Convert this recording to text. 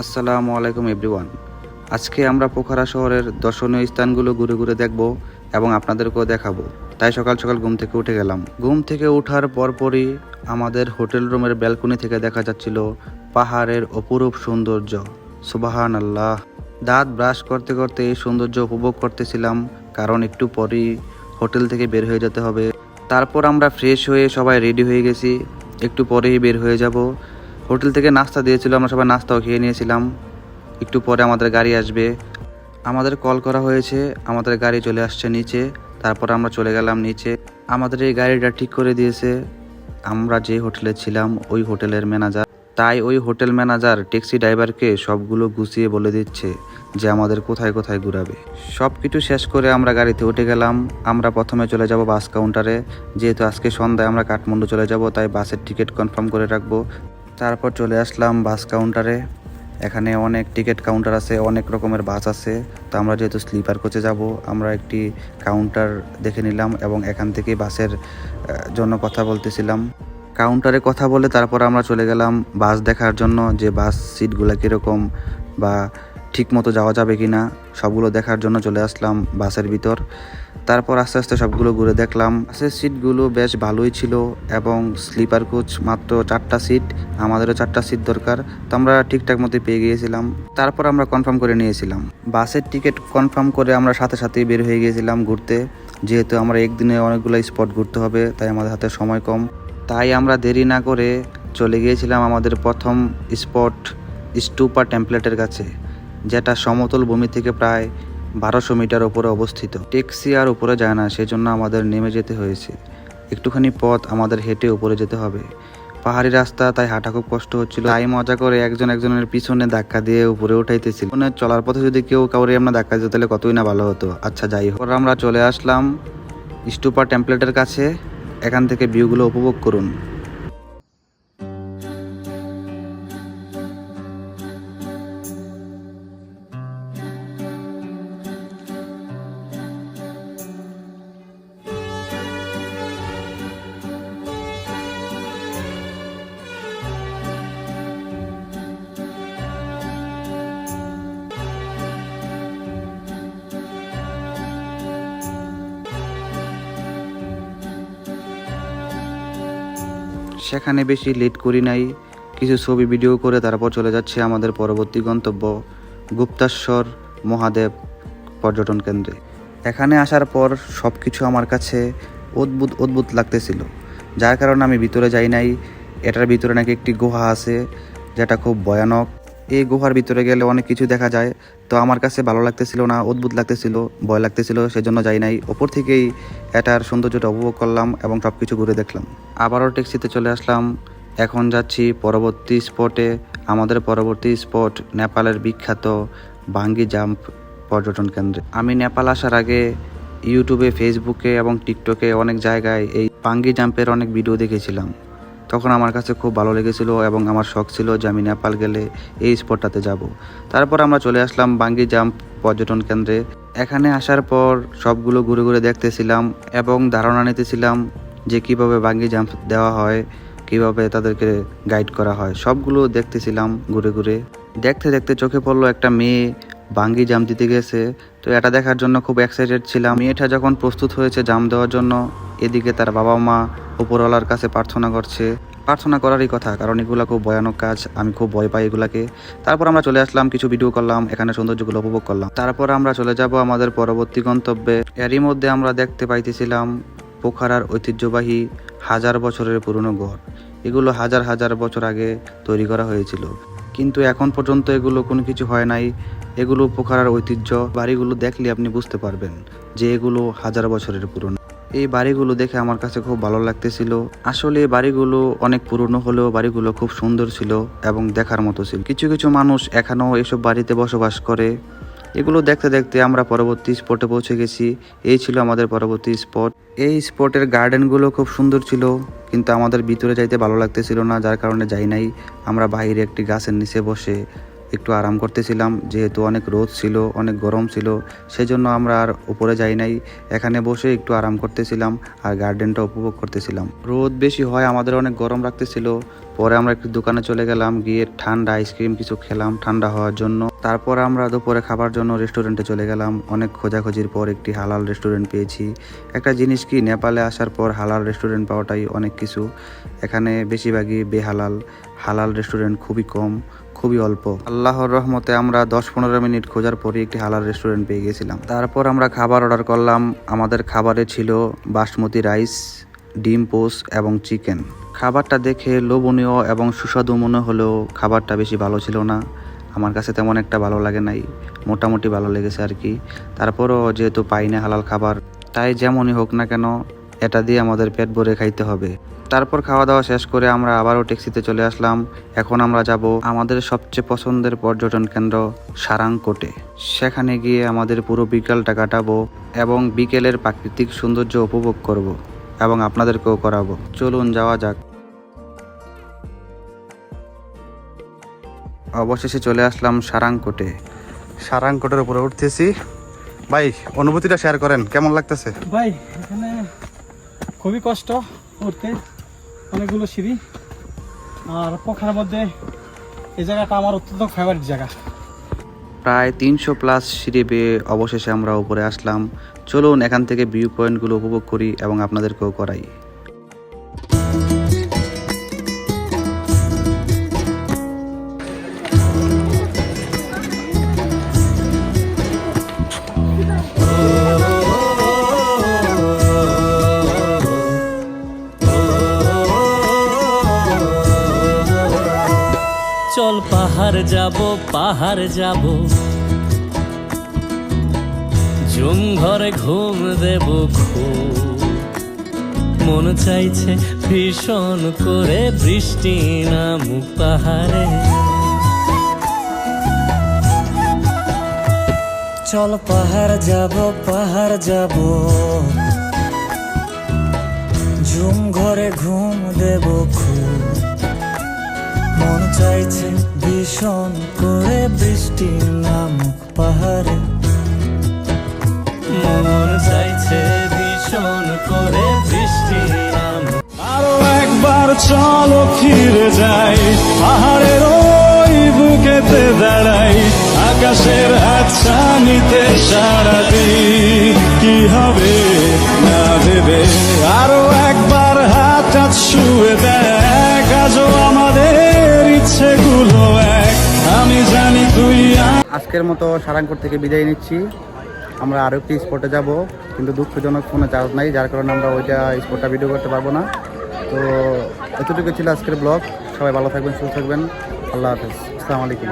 আসসালামু আলাইকুম এভরিওয়ান। আজকে আমরা পোখরা শহরের দর্শনীয় স্থানগুলো ঘুরে ঘুরে দেখব এবং আপনাদেরকেও দেখাবো। তাই সকাল সকাল ঘুম থেকে উঠে গেলাম। ঘুম থেকে ওঠার পরপরই আমাদের হোটেল রুমের ব্যালকনি থেকে দেখা যাচ্ছিল পাহাড়ের অপরূপ সৌন্দর্য। সুবহান আল্লাহ। দাঁত ব্রাশ করতে করতে এই সৌন্দর্য উপভোগ করতেছিলাম, কারণ একটু পরেই হোটেল থেকে বের হয়ে যেতে হবে। তারপর আমরা ফ্রেশ হয়ে সবাই রেডি হয়ে গেছি, একটু পরেই বের হয়ে যাব। হোটেল থেকে নাস্তা দিয়েছিল, আমরা সবাই নাস্তাও খেয়ে নিয়েছিলাম। একটু পরে আমাদের গাড়ি আসবে, আমাদের কল করা হয়েছে, আমাদের গাড়ি চলে আসছে নিচে। তারপর আমরা চলে গেলাম নিচে। আমাদের এই গাড়িটা ঠিক করে দিয়েছে আমরা যে হোটেলে ছিলাম ওই হোটেলের ম্যানেজার। তাই ওই হোটেল ম্যানেজার ট্যাক্সি ড্রাইভারকে সবগুলো গুছিয়ে বলে দিচ্ছে যে আমাদের কোথায় কোথায় ঘুরাবে। সব কিছু শেষ করে আমরা গাড়িতে উঠে গেলাম। আমরা প্রথমে চলে যাব বাস কাউন্টারে, যেহেতু আজকে সন্ধ্যায় আমরা কাঠমান্ডু চলে যাব, তাই বাসের টিকিট কনফার্ম করে রাখবো। তারপর চলে আসলাম বাস কাউন্টারে। এখানে অনেক টিকিট কাউন্টার আছে, অনেক রকমের বাস আছে। তো আমরা যেহেতু স্লিপার কোচে যাব, আমরা একটি কাউন্টার দেখে নিলাম এবং এখান থেকে বাসের জন্য কথা বলতেছিলাম। কাউন্টারে কথা বলে তারপর আমরা চলে গেলাম বাস দেখার জন্য, যে বাস সিটগুলো কীরকম বা ঠিক মতো যাওয়া যাবে কি না সবগুলো দেখার জন্য চলে আসলাম বাসের ভিতর। তারপর আস্তে আস্তে সবগুলো ঘুরে দেখলাম। বাসের সিটগুলো বেশ ভালোই ছিল এবং স্লিপার কোচ মাত্র 4টা সিট, আমাদেরও 4টা সিট দরকার। তো আমরা ঠিকঠাক মতো পেয়ে গিয়েছিলাম। তারপর আমরা কনফার্ম করে নিয়েছিলাম বাসের টিকিট। কনফার্ম করে আমরা সাথে সাথেই বের হয়ে গিয়েছিলাম ঘুরতে, যেহেতু আমরা একদিনে অনেকগুলো স্পট ঘুরতে হবে, তাই আমাদের হাতে সময় কম। তাই আমরা দেরি না করে চলে গিয়েছিলাম আমাদের প্রথম স্পট স্তূপা টেম্পলেটের কাছে, যেটা সমতল ভূমি থেকে প্রায় 1200 মিটার উপরে অবস্থিত। ট্যাক্সি আর উপরে যায় না, সেজন্য আমাদের নেমে যেতে হয়েছে। একটুখানি পথ আমাদের হেঁটে উপরে যেতে হবে, পাহাড়ি রাস্তা, তাই হাঁটা খুব কষ্ট হচ্ছিল। তাই মজা করে একজন একজনের পিছনে ধাক্কা দিয়ে উপরে উঠাইতেছিল। মানে চলার পথে যদি কেউ কাউরে আমরা ধাক্কা দিত তাহলে কতই না ভালো হতো। আচ্ছা যাই হোক, আমরা চলে আসলাম স্তূপা টেম্পলেটের কাছে। এখান থেকে ভিউগুলো উপভোগ করুন। সেখানে বেশি লেট করি নাই, কিছু ছবি ভিডিও করে তারপর চলে যাচ্ছে আমাদের পরবর্তী গন্তব্য গুপ্তেশ্বর মহাদেব পর্যটন কেন্দ্রে। এখানে আসার পর সব কিছু আমার কাছে অদ্ভুত অদ্ভুত লাগতেছিল, যার কারণে আমি ভিতরে যাই নাই। এটার ভিতরে নাকি একটি গুহা আছে, যেটা খুব ভয়ানক। এই গুহার ভিতরে গেলে অনেক কিছু দেখা যায়। তো আমার কাছে ভালো লাগতেছিল না, অদ্ভুত লাগতেছিল, ভয় লাগতেছিল, সেজন্য যাই নাই। ওপর থেকেই এটার সৌন্দর্যটা উপভোগ করলাম এবং সব কিছু ঘুরে দেখলাম। আবারও ট্যাক্সিতে চলে আসলাম। এখন যাচ্ছি পরবর্তী স্পটে। আমাদের পরবর্তী স্পট নেপালের বিখ্যাত বাঙ্গি জাম্প পর্যটন কেন্দ্রে। আমি নেপাল আসার আগে ইউটিউবে, ফেসবুকে এবং টিকটকে অনেক জায়গায় এই বাঙ্গি জাম্পের অনেক ভিডিও দেখেছিলাম। তখন আমার কাছে খুব ভালো লেগেছিল এবং আমার শখ ছিল যে আমি নেপাল গেলে এই স্পটটাতে যাব। তারপর আমরা চলে আসলাম বাঙ্গি জাম্প পর্যটন কেন্দ্রে। এখানে আসার পর সবগুলো ঘুরে ঘুরে দেখতেছিলাম এবং ধারণা নিতেছিলাম যে কিভাবে বাঙ্গি জাম্প দেওয়া হয়, কিভাবে তাদেরকে গাইড করা হয়, সবগুলো দেখতেছিলাম ঘুরে ঘুরে। দেখতে দেখতে চোখে পড়লো একটা মেয়ে বাঙ্গি জাম্প দিতে গেছে। তো এটা দেখার জন্য খুব এক্সাইটেড ছিলাম। মেয়েটা যখন প্রস্তুত হয়েছে জাম্প দেওয়ার জন্য, এদিকে তার বাবা মা উপরওয়ালার কাছে প্রার্থনা করছে। প্রার্থনা করারই কথা, কারণ এগুলো খুব ভয়ানক কাজ, আমি খুব ভয় পাই এগুলাকে। তারপর আমরা চলে আসলাম, কিছু ভিডিও করলাম, এখানে সৌন্দর্যগুলো উপভোগ করলাম। তারপর আমরা চলে যাব আমাদের পরবর্তী গন্তব্যে। এরই মধ্যে আমরা দেখতে পাইতেছিলাম পোখরার ঐতিহ্যবাহী 1000 বছরের পুরনো ঘর। এগুলো হাজার হাজার বছর আগে তৈরি করা হয়েছিল, কিন্তু এখন পর্যন্ত এগুলো কোনো কিছু হয় নাই। এগুলো পোখরার ঐতিহ্য। বাড়িগুলো দেখলে আপনি বুঝতে পারবেন যে এগুলো 1000 বছরের পুরনো। এই বাড়িগুলো দেখে আমার কাছে খুব ভালো লাগতেছিল। আসলে এই বাড়িগুলো অনেক পুরনো হলেও বাড়িগুলো খুব সুন্দর ছিল এবং দেখার মতো ছিল। কিছু কিছু মানুষ এখনও এসব বাড়িতে বসবাস করে। এগুলো দেখতে দেখতে আমরা পরবর্তী স্পটে পৌঁছে গেছি। এই ছিল আমাদের পরবর্তী স্পট। এই স্পটের গার্ডেনগুলো খুব সুন্দর ছিল, কিন্তু আমাদের ভিতরে যাইতে ভালো লাগতেছিল না, যার কারণে যাই নাই। আমরা বাইরে একটি গাছের নিচে বসে একটু আরাম করতেছিলাম, যেহেতু অনেক রোদ ছিল, অনেক গরম ছিল, সেজন্য আমরা আর উপরে যাই নাই। এখানে বসে একটু আরাম করতেছিলাম আর গার্ডেনটা উপভোগ করতেছিলাম। রোদ বেশি হয়, আমাদের অনেক গরম লাগতেছিল। পরে আমরা একটু দোকানে চলে গেলাম, গিয়ে ঠান্ডা আইসক্রিম কিছু খেলাম ঠান্ডা হওয়ার জন্য। তারপর আমরা দুপুরে খাবার জন্য রেস্টুরেন্টে চলে গেলাম। অনেক খোঁজাখুঁজির পর একটি হালাল রেস্টুরেন্ট পেয়েছি। একটা জিনিস কি, নেপালে আসার পর হালাল রেস্টুরেন্ট পাওয়াটাই অনেক কিছু। এখানে বেশিরভাগই বেহালাল, হালাল রেস্টুরেন্ট খুবই কম, খুবই অল্প। আল্লাহর রহমতে আমরা 10-15 মিনিট খোঁজার পরে একটি হালাল রেস্টুরেন্ট পেয়ে গেছিলাম। তারপর আমরা খাবার অর্ডার করলাম। আমাদের খাবারে ছিল বাসমতি রাইস, ডিম পোস এবং চিকেন। খাবারটা দেখে লোভনীয় এবং সুস্বাদু মনে হলেও খাবারটা বেশি ভালো ছিল না। আমার কাছে তেমন একটা ভালো লাগে নাই, মোটামুটি ভালো লেগেছে আর কি। তারপরও যেহেতু পাই না হালাল খাবার, তাই যেমনই হোক না কেন এটা দিয়ে আমাদের পেট ভরে খাইতে হবে। তারপর খাওয়া দাওয়া শেষ করে আমরা আবারও ট্যাক্সিতে চলে আসলাম। এখন আমরা যাব আমাদের সবচেয়ে পছন্দের পর্যটন কেন্দ্র সারাংকোটে। সেখানে গিয়ে আমাদের পুরো বিকালটা কাটাবো এবং বিকেলের প্রাকৃতিক সৌন্দর্য উপভোগ করব এবং আপনাদেরকেও করাবো। চলুন যাওয়া যাক। অবশেষে চলে আসলাম সারাংকোটে। সারাংকোটের উপরে উঠতেছি। ভাই, অনুভূতিটা শেয়ার করেন, কেমন লাগতেছে? ভাই এখানে খুবই কষ্ট উঠতে, অনেকগুলো সিঁড়ি, আর পোখরার মধ্যে এই জায়গাটা আমার অত্যন্ত ফেভারিট জায়গা। প্রায় 300+ সিঁড়ি বেয়ে অবশেষে আমরা উপরে আসলাম। চলুন এখান থেকে ভিউ পয়েন্টগুলো উপভোগ করি এবং আপনাদেরকেও করাই। চল পাহাড় যাব, জুম ঘরে ঘুম দেব খুব। মন চাইছে ভীষণ করে বৃষ্টি নামুক পাহাড়ে। চল পাহাড় যাব, ঝুম ঘরে ঘুম দেব খুব। মন চাইছে ভীষণ করে বৃষ্টি নামুক পাহাড়ে। মন চাইছে ভীষণ করে বৃষ্টি নামুক। আরো একবার চলো ফিরে যাই, পাহাড়ের ওই বুকেতে দাঁড়াই, আকাশের হাতছানিতে সারা দিই। কি হবে না ভেবে আরো একবার হাত ছুঁয়ে দেখ, আজও আমাদের ইচ্ছেগুলো এক। আমি জানি তুই আজকের মতো সারাংকোট থেকে বিদায় নিচ্ছি। আমরা আরও একটি স্পটে যাব, কিন্তু দুঃখজনক ফোনে চার্জ নাই, যার কারণে আমরা ওইটা স্পটটা ভিডিও করতে পারবো না। তো এতটুকু ছিল আজকের ব্লগ। সবাই ভালো থাকবেন, সুস্থ থাকবেন। আল্লাহ হাফেজ, আসসালামু আলাইকুম।